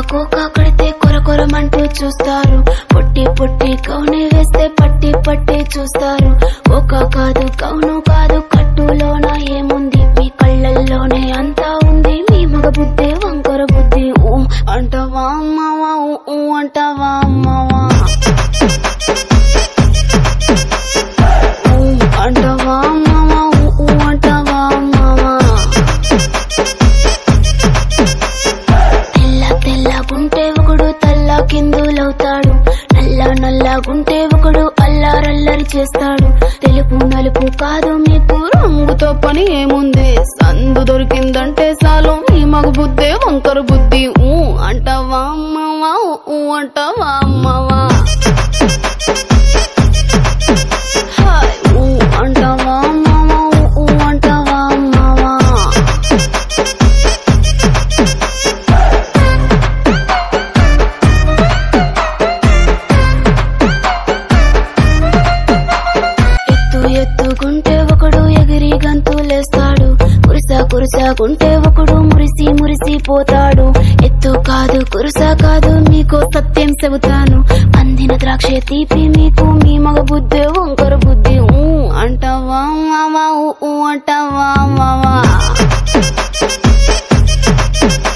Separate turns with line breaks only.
Cocoa కడితే కొరకొరమంటూ చూస్తారు, పొట్టి పొట్టి కౌని వేస్తే పట్టి పట్టి చూస్తారు. కోకా కాదు కౌను కాదు, కట్టులోన ఏముంది, మీ కళ్ళల్లోనే అంతా ఉంది, మీ మగ బుద్ధి వంకర బుద్ధి. ఊ అంటావా అమ్మవా, ఊ అంటావా అమ్మవా, ఊ అంటావా అమ్మవా, ఊ అంటావా అమ్మవా. తెల్లగుంటే ఒకడు తల్ల కిందులవుతాడు, నల్లగుంటే ఒకడు అల్లారల్లరి చేస్తాడు. తెలుపు నలుపు కాదు మీకు రంగుతో పని ఏముంది, సందు దొరికిందంటే చాలు మీ మగ బుద్ధే వంకర బుద్ధి. ఊ అంటావా అమ్మవా, ఊ అంటావా అమ్మవా, ఊ అంటావా అమ్మవా, ఊ అంటావా అమ్మవా. ఎత్తుకుంటే ఒకడు ఎగిరి గంతులేస్తాడు, కురుసాకుంటే ఒకడు మురిసి పోతాడు. ఎత్తు కాదు కురుసా కాదు, మీకు సత్యం చెబుతాను, అందిన ద్రాక్ష తీపి మీకు మీ మగ బుద్ధి వంకర బుద్ధి. ఊ అంటావా మావా, ఊ అంటావా మావా.